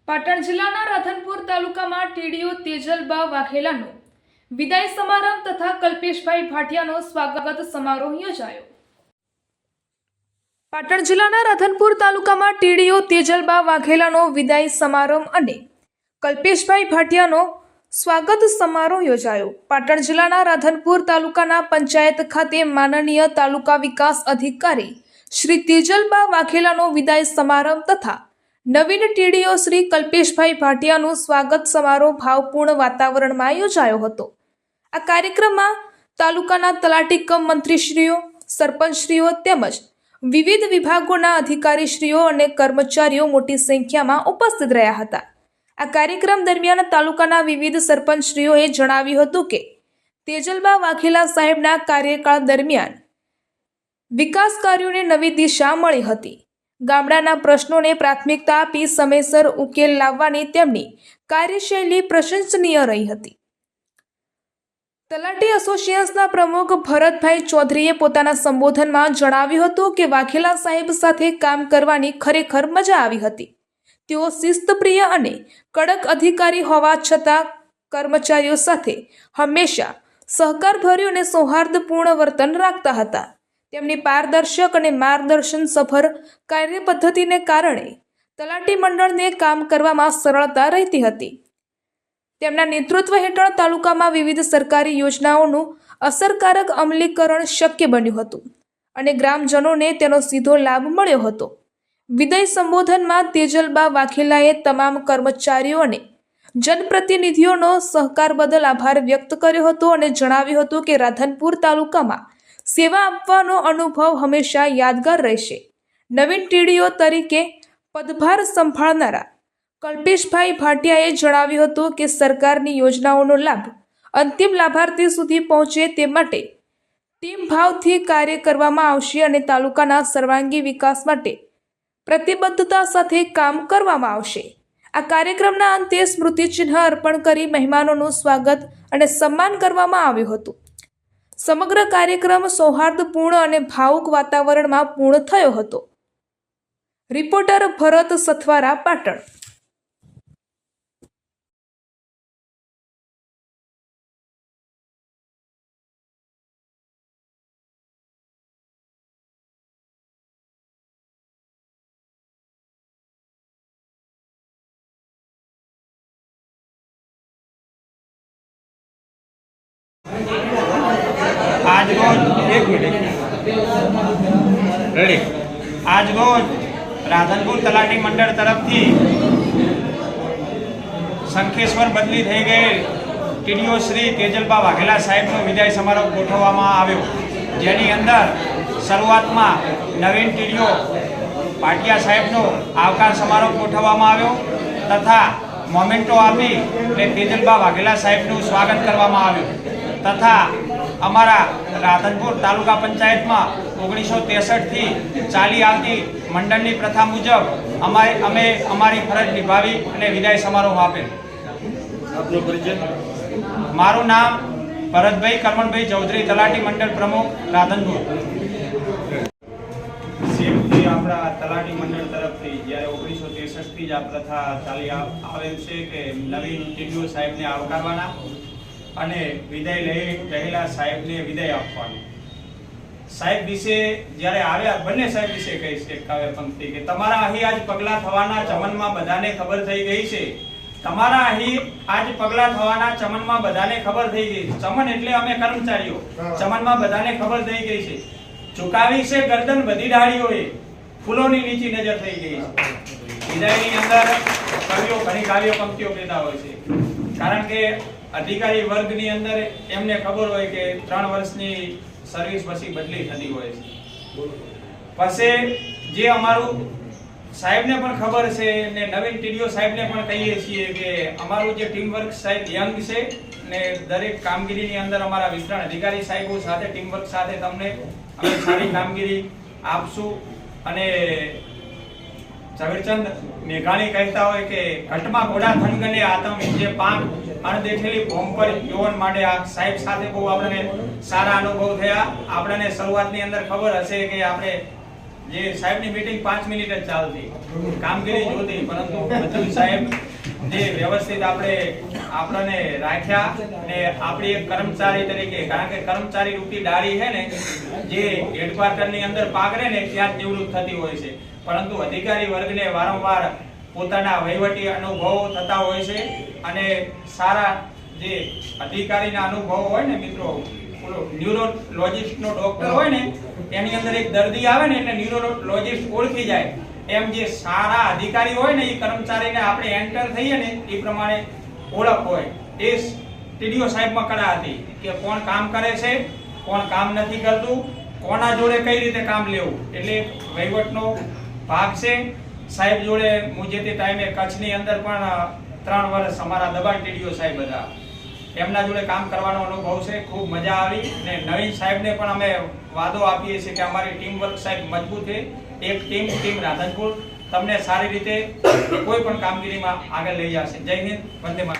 પાટણ જિલ્લાના રાધનપુર તાલુકામાં ટીડીઓ તેજલબા વાઘેલાનો વિદાય સમારંભ તથા કલ્પેશભાઈ ભાટિયાનો સ્વાગત સમારોહ યોજાયો। પાટણ જિલ્લાના રાધનપુર તાલુકામાં ટીડીઓ તેજલબા વાઘેલાનો વિદાય સમારંભ અને કલ્પેશભાઈ ભાટિયાનો સ્વાગત સમારોહ યોજાયો। પાટણ જિલ્લાના રાધનપુર તાલુકાના પંચાયત ખાતે માનનીય તાલુકા વિકાસ અધિકારી શ્રી તેજલબા વાઘેલાનો વિદાય સમારંભ તથા નવીન ટીડીઓ શ્રી કલ્પેશભાઈ ભાટિયાનું સ્વાગત સમારોહ ભાવપૂર્ણ વાતાવરણમાં યોજાયો હતો। આ કાર્યક્રમમાં તાલુકાના તલાટી કમ મંત્રીશ્રીઓ, સરપંચશ્રીઓ તેમજ વિવિધ વિભાગોના અધિકારીશ્રીઓ અને કર્મચારીઓ મોટી સંખ્યામાં ઉપસ્થિત રહ્યા હતા। આ કાર્યક્રમ દરમિયાન તાલુકાના વિવિધ સરપંચશ્રીઓએ જણાવ્યું હતું કે તેજલબા વાઘેલા સાહેબના કાર્યકાળ દરમિયાન વિકાસ કાર્યોને નવી દિશા મળી હતી। ગામડાના પ્રશ્નોને પ્રાથમિકતા આપી સમયસર ઉકેલ લાવવાની તેમની કાર્યશૈલી પ્રશંસનીય રહી હતી। તલાટી એસોસિએશનના પ્રમુખ ભરતભાઈ ચૌધરીએ પોતાના સંબોધનમાં જણાવ્યું હતું કે વાઘેલા સાહેબ સાથે કામ કરવાની ખરેખર મજા આવી હતી। તેઓ શિસ્તપ્રિય અને કડક અધિકારી હોવા છતાં કર્મચારીઓ સાથે હંમેશા સહકારભર્યું અને સૌહાર્દપૂર્ણ વર્તન રાખતા હતા। તેમની પારદર્શક અને માર્ગદર્શન સભર કાર્યપદ્ધતિને કારણે તલાટી મંડળને કામ કરવામાં સરળતા રહેતી હતી। તેમના નેતૃત્વ હેઠળ તાલુકામાં વિવિધ સરકારી યોજનાઓનું અસરકારક અમલીકરણ શક્ય બન્યું હતું અને ગ્રામજનોને તેનો સીધો લાભ મળ્યો હતો। વિદાય સંબોધનમાં તેજલબા વાઘેલાએ તમામ કર્મચારીઓ અને જનપ્રતિનિધિઓનો સહકાર બદલ આભાર વ્યક્ત કર્યો હતો અને જણાવ્યું હતું કે રાધનપુર તાલુકામાં સેવા આપવાનો અનુભવ હંમેશા યાદગાર રહેશે। નવીન ટીડીઓ તરીકે પદભાર સંભાળનારા કલ્પેશભાઈ ભાટિયાએ જણાવ્યું હતું કે સરકારની યોજનાઓનો લાભ અંતિમ લાભાર્થી સુધી પહોંચે તે માટે ટીમ ભાવથી કાર્ય કરવામાં આવશે અને તાલુકાના સર્વાંગી વિકાસ માટે પ્રતિબદ્ધતા સાથે કામ કરવામાં આવશે। આ કાર્યક્રમના અંતે સ્મૃતિચિહ્ન અર્પણ કરી મહેમાનોનું સ્વાગત અને સન્માન કરવામાં આવ્યું હતું। સમગ્ર કાર્યક્રમ સૌહાર્દપૂર્ણ અને ભાવુક વાતાવરણમાં પૂર્ણ થયો હતો। રિપોર્ટર ભરત સથવારા, પાટણ। आज रोज राधनपुर तलाटी मंडल तरफथी संखेश्वर बदली थई गए टीडीओ श्री तेजलबा वाघेला साहेबनो विदाय समारोह गोठववामां आव्यो, जेनी अंदर शरूआतमां नवीन टीडीओ पाटिया साहेबनो आवकार समारोह गोठववामां आव्यो तथा मोमेंटो आपी तेजलबा वाघेला साहेबनुं स्वागत करवामां आव्युं तथा अमारा राधनपुर तालुका पंचायत में 1963 थी चाली आवती मंडल की प्रथा मुजब अमे अमारी फरज निभावी अने विदाय समारोह आपे। आपनो परिचय? मारू नाम भरतभाई करमणभाई चौधरी, तलाटी मंडल प्रमुख राधनपुर। सेमथी आपणा तलाटी मंडल तरफथी ज्यारे 1963 थी ज आ प्रथा चाली आवेल छे के नवीन टीडीओ साहेबने आवकारवाना અને વિદાય લઈ રહેલા સાહેબને વિદાય આપવાની। સાહેબ વિશે જ્યારે આવ્યા બંને સાહેબ વિશે કહીશ એક કાવ્ય પંક્તિ કે તમારા અહીં આજ પગલા થવાના ચમનમાં બધાને ખબર થઈ ગઈ છે। તમારા અહીં આજ પગલા થવાના ચમનમાં બધાને ખબર થઈ ગઈ છે। ચમન એટલે અમે કર્મચારીઓ, ચમનમાં બધાને ખબર થઈ ગઈ છે। ઝુકાવી છે ગરદન બધી ડાળીઓએ, ફૂલોની નીચી નજર થઈ ગઈ છે। વિદાયની અંદર કવિઓ ઘણી કાવ્ય પંક્તિઓ કહેતા હોય છે, કારણ કે अधिकारी वर्ग नी अंदर एमने खबर होय के 3 वर्षनी सर्विस पछी बदली थती होय छे। पछे जे अमारू साहेब ने पण खबर छे ने नवीन टीडीओ साहेब ने पण कहीए छीए के अमारू जे टीम वर्क साहेब यंग छे ने दरेक कामगीरी नी अंदर अमारा विस्तार अधिकारी साहेबो साथे टीम वर्क साथे तमने अमे सारी कामगीरी आपशु अने ઝવેરચંદ મેઘાણી કહેતા હોય કે ઘટમાં ઘોડા થનગને આતમ જે પાંખ અણદેખેલી ભોમ પર યોન માટે આ સાહેબ સાથે બહુ આપણને સારા અનુભવ થયા। આપણને શરૂઆતની અંદર ખબર હશે કે આપણે જે સાહેબની મીટિંગ 5 મિનિટ જ ચાલતી, કામગીરી જોતી, પરંતુ બધું સાહેબ જે વ્યવસ્થિત આપણને રાખ્યા અને આપણી એક કર્મચારી તરીકે, કારણ કે કર્મચારી રૂપી ડાળી છે ને જે હેડક્વાર્ટરની અંદર પાગરે ને ત્યાં જ નિવૃત્ત થતી હોય છે, પરંતુ અધિકારી વર્ગને વારંવાર પોતાના વહીવટી અનુભવો થતા હોય છે અને સારા જે અધિકારીના અનુભવો હોય ને મિત્રો, ન્યુરોલોજિસ્ટનો ડોક્ટર હોય ને એની અંદર એક દર્દી આવે ને એટલે ન્યુરોલોજિસ્ટ ઓળખી જાય, એમ જે સારા અધિકારી હોય ને એ કર્મચારીને આપણે એન્ટર થઈએ ને એ પ્રમાણે ઓળખ હોય. એ ટીડીઓ સાહેબમાં કળા હતી કે કોણ કામ કરે છે, કોણ કામ નથી કરતું, કોના જોડે કઈ રીતે કામ લેવું, એટલે વહીવટનો ભાગ છે. સાહેબ જોડે હું જે તે ટાઈમે કચ્છની અંદર પણ 3 વર્ષ અમારા દબાણ ટીડીઓ સાહેબ હતા, એમના જોડે કામ કરવાનો અનુભવ છે. ખૂબ મજા આવી અને નવીન સાહેબને પણ અમે વાદો આપીએ છીએ કે અમારી ટીમ વર્ક સાહેબ મજબૂત છે, એક ટીમ રાધનપુર તમને સારી રીતે કોઈ પણ કામગીરીમાં આગળ લઈ જશે. જય હિન્દ, વંદે માતરમ.